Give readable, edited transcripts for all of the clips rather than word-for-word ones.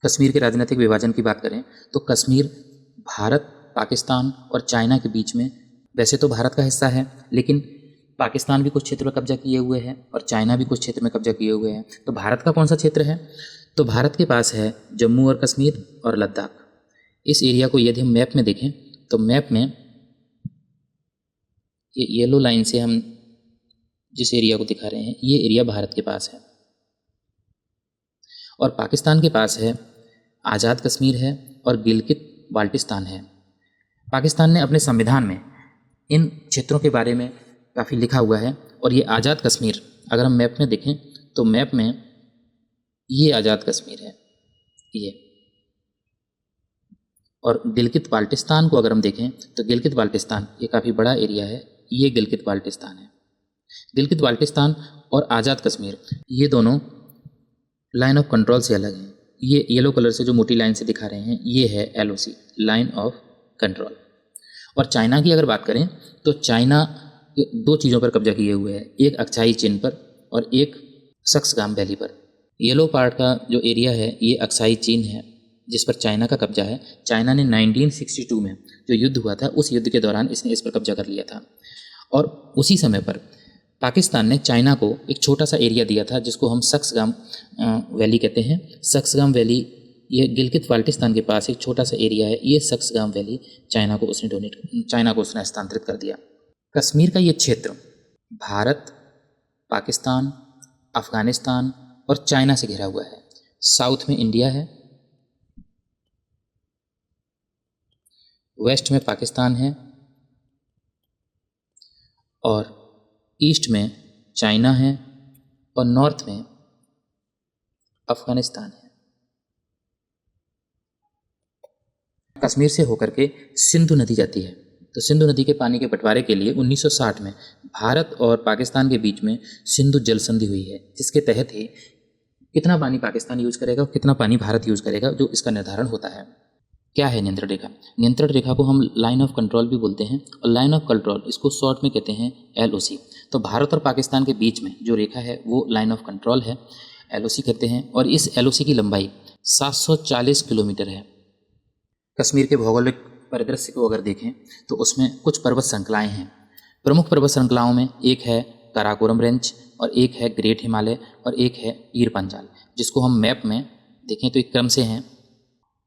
कश्मीर के राजनीतिक विभाजन की बात करें तो कश्मीर भारत, पाकिस्तान और चाइना के बीच में, वैसे तो भारत का हिस्सा है लेकिन पाकिस्तान भी कुछ क्षेत्र में कब्जा किए हुए है और चाइना भी कुछ क्षेत्र में कब्जा किए हुए हैं। तो भारत का कौन सा क्षेत्र है? तो भारत के पास है जम्मू और कश्मीर और लद्दाख। इस एरिया को यदि हम मैप में देखें तो मैप में ये येलो लाइन से हम जिस एरिया को दिखा रहे हैं ये एरिया भारत के पास है और पाकिस्तान के पास है आज़ाद कश्मीर है और गिलगित बाल्टिस्तान है। पाकिस्तान ने अपने संविधान में इन क्षेत्रों के बारे में काफ़ी लिखा हुआ है और ये आज़ाद कश्मीर अगर हम मैप में देखें तो मैप में ये आज़ाद कश्मीर है ये, और गिलगित बाल्टिस्तान को अगर हम देखें तो गिलगित बाल्टिस्तान ये काफ़ी बड़ा एरिया है, ये गिलगित बाल्टिस्तान है। गिलगित बाल्टिस्तान और आज़ाद कश्मीर ये दोनों लाइन ऑफ कंट्रोल से अलग हैं। ये येलो कलर से जो मोटी लाइन से दिखा रहे हैं ये है LOC, लाइन ऑफ कंट्रोल। और चाइना की अगर बात करें तो चाइना दो चीज़ों पर कब्जा किए हुए है, एक अक्साई चीन पर और एक सक्सगाम वैली पर। येलो पार्ट का जो एरिया है ये अक्साई चीन है जिस पर चाइना का कब्जा है। चाइना ने 1962 में जो युद्ध हुआ था उस युद्ध के दौरान इसने इस पर कब्जा कर लिया था और उसी समय पर पाकिस्तान ने चाइना को एक छोटा सा एरिया दिया था जिसको हम सक्सगाम वैली कहते हैं। सक्सगाम वैली ये गिलगित बाल्टिस्तान के पास एक छोटा सा एरिया है, ये सक्सगाम वैली चाइना को उसने हस्तांतरित कर दिया। कश्मीर का ये क्षेत्र भारत, पाकिस्तान, अफ़गानिस्तान और चाइना से घिरा हुआ है। साउथ में इंडिया है, वेस्ट में पाकिस्तान है और ईस्ट में चाइना है और नॉर्थ में अफ़गानिस्तान है। कश्मीर से होकर के सिंधु नदी जाती है, तो सिंधु नदी के पानी के बंटवारे के लिए 1960 में भारत और पाकिस्तान के बीच में सिंधु जल संधि हुई है, जिसके तहत ही कितना पानी पाकिस्तान यूज़ करेगा और कितना पानी भारत यूज़ करेगा जो इसका निर्धारण होता है। क्या है नियंत्रण रेखा? नियंत्रण रेखा को हम लाइन ऑफ कंट्रोल भी बोलते हैं और लाइन ऑफ कंट्रोल इसको शॉर्ट में कहते हैं LOC। तो भारत और पाकिस्तान के बीच में जो रेखा है वो लाइन ऑफ कंट्रोल है, LOC कहते हैं, और इस LOC की लंबाई 740 किलोमीटर है। कश्मीर के भौगोलिक परिदृश्य को अगर देखें तो उसमें कुछ पर्वत श्रृंखलाएँ हैं। प्रमुख पर्वत श्रृंखलाओं में एक है काराकोरम रेंज और एक है ग्रेट हिमालय और एक है पीर पंजाल, जिसको हम मैप में देखें तो एक क्रम से हैं।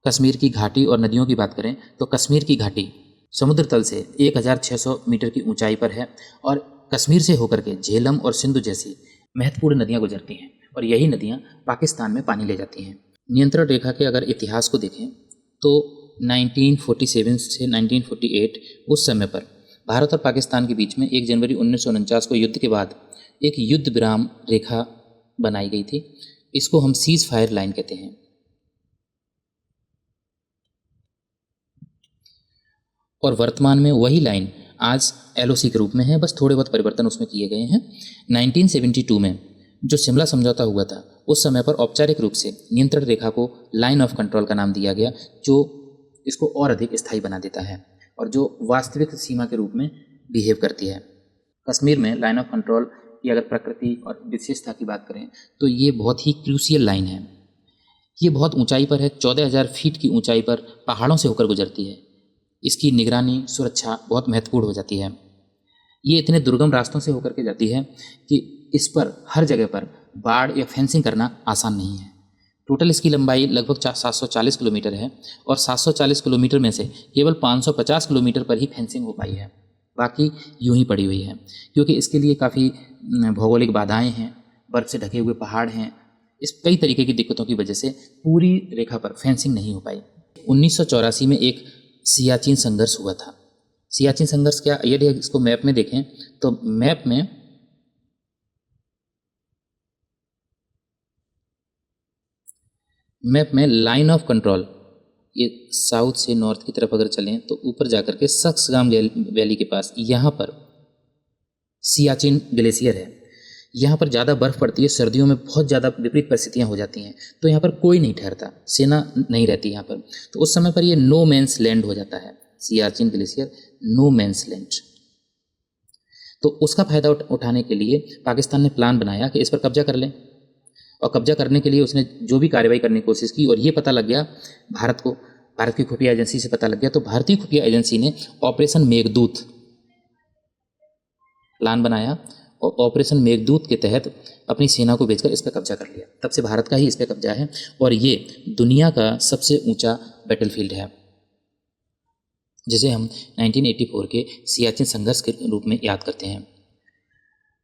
कश्मीर की घाटी और नदियों की बात करें तो कश्मीर की घाटी समुद्र तल से 1600 मीटर की ऊंचाई पर है और कश्मीर से होकर के झेलम और सिंधु जैसी महत्वपूर्ण नदियां गुजरती हैं और यही नदियां पाकिस्तान में पानी ले जाती हैं। नियंत्रण रेखा के अगर इतिहास को देखें तो 1947 से 1948 उस समय पर भारत और पाकिस्तान के बीच में 1 जनवरी 1949 को युद्ध के बाद एक युद्ध विराम रेखा बनाई गई थी। इसको हम सीज फायर लाइन कहते हैं। और वर्तमान में वही लाइन आज LOC के रूप में है, बस थोड़े बहुत परिवर्तन उसमें किए गए हैं। 1972 में जो शिमला समझौता हुआ था उस समय पर औपचारिक रूप से नियंत्रण रेखा को लाइन ऑफ कंट्रोल का नाम दिया गया, जो इसको और अधिक स्थायी बना देता है और जो वास्तविक सीमा के रूप में बिहेव करती है। कश्मीर में लाइन ऑफ कंट्रोल की अगर प्रकृति और विशेषता की बात करें तो ये बहुत ही क्रूशियल लाइन है। ये बहुत ऊंचाई पर है, 14,000 फीट की ऊंचाई पर पहाड़ों से होकर गुजरती है। इसकी निगरानी सुरक्षा बहुत महत्वपूर्ण हो जाती है। ये इतने दुर्गम रास्तों से होकर के जाती है कि इस पर हर जगह पर बाड़ या फेंसिंग करना आसान नहीं है। टोटल इसकी लंबाई लगभग 740 किलोमीटर है और 740 किलोमीटर में से केवल 550 किलोमीटर पर ही फेंसिंग हो पाई है, बाकी यूं ही पड़ी हुई है, क्योंकि इसके लिए काफ़ी भौगोलिक बाधाएं हैं, बर्फ़ से ढके हुए पहाड़ हैं। इस कई तरीके की दिक्कतों की वजह से पूरी रेखा पर फेंसिंग नहीं हो पाई। 1984 में एक सियाचिन संघर्ष हुआ था। सियाचिन संघर्ष क्या, यदि इसको मैप में देखें तो मैप में लाइन ऑफ कंट्रोल ये साउथ से नॉर्थ की तरफ अगर चलें तो ऊपर जाकर के सक्सगाम वैली के पास यहाँ पर सियाचिन ग्लेशियर है। यहाँ पर ज़्यादा बर्फ़ पड़ती है, सर्दियों में बहुत ज़्यादा विपरीत परिस्थितियाँ हो जाती हैं, तो यहाँ पर कोई नहीं ठहरता, सेना नहीं रहती यहाँ पर। तो उस समय पर ये नो मैंस लैंड हो जाता है, Siachen glacier no man's land. तो उसका फ़ायदा उठाने के लिए पाकिस्तान ने प्लान बनाया कि इस पर कब्जा कर लें और कब्जा करने के लिए उसने जो भी कार्रवाई करने की कोशिश की और ये पता लग गया भारत की खुफिया एजेंसी से पता लग गया, तो भारतीय खुफिया एजेंसी ने ऑपरेशन मेघदूत प्लान बनाया और ऑपरेशन मेघदूत के तहत अपनी सेना को भेजकर इस पर कब्जा कर लिया। तब से भारत का ही इस पर कब्जा है और ये दुनिया का सबसे ऊंचा बैटलफील्ड है, जिसे हम 1984 के सियाचिन संघर्ष के रूप में याद करते हैं।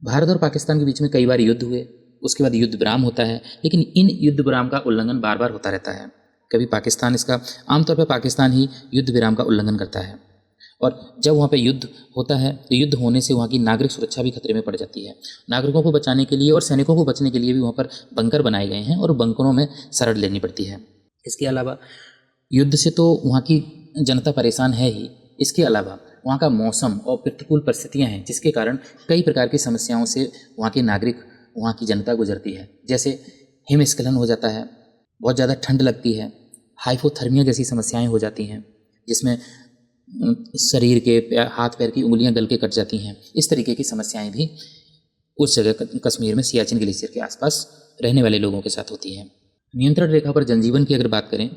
भारत और पाकिस्तान के बीच में कई बार युद्ध हुए, उसके बाद युद्ध विराम होता है, लेकिन इन युद्ध विराम का उल्लंघन बार बार होता रहता है। कभी पाकिस्तान आमतौर पर पाकिस्तान ही युद्ध विराम का उल्लंघन करता है और जब वहाँ पे युद्ध होता है तो युद्ध होने से वहाँ की नागरिक सुरक्षा भी खतरे में पड़ जाती है। नागरिकों को बचाने के लिए और सैनिकों को बचने के लिए भी वहाँ पर बंकर बनाए गए हैं और बंकरों में शरण लेनी पड़ती है। इसके अलावा युद्ध से तो वहाँ की जनता परेशान है ही, इसके अलावा वहाँ का मौसम और प्रतिकूल परिस्थितियाँ हैं जिसके कारण कई प्रकार की समस्याओं से वहाँ के नागरिक, वहाँ की जनता गुजरती है। जैसे हिमस्खलन हो जाता है, बहुत ज़्यादा ठंड लगती है, हाइपोथर्मिया जैसी समस्याएं हो जाती हैं जिसमें शरीर के हाथ पैर की उंगलियां गल के कट जाती हैं। इस तरीके की समस्याएं भी उस जगह कश्मीर में सियाचिन ग्लेशियर के आसपास रहने वाले लोगों के साथ होती हैं। नियंत्रण रेखा पर जनजीवन की अगर बात करें,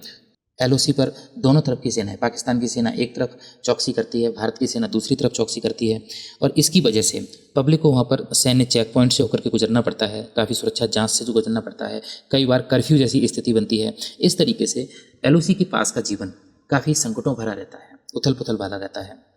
LOC पर दोनों तरफ की सेना है। पाकिस्तान की सेना एक तरफ चौकसी करती है, भारत की सेना दूसरी तरफ चौकसी करती है और इसकी वजह से पब्लिक को वहाँ पर सैन्य चेक पॉइंट से होकर के गुजरना पड़ता है, काफ़ी सुरक्षा जांच से जो गुजरना पड़ता है, कई बार कर्फ्यू जैसी स्थिति बनती है। इस तरीके से LOC के पास का जीवन काफ़ी संकटों भरा रहता है, उथल पुथल वाला रहता है।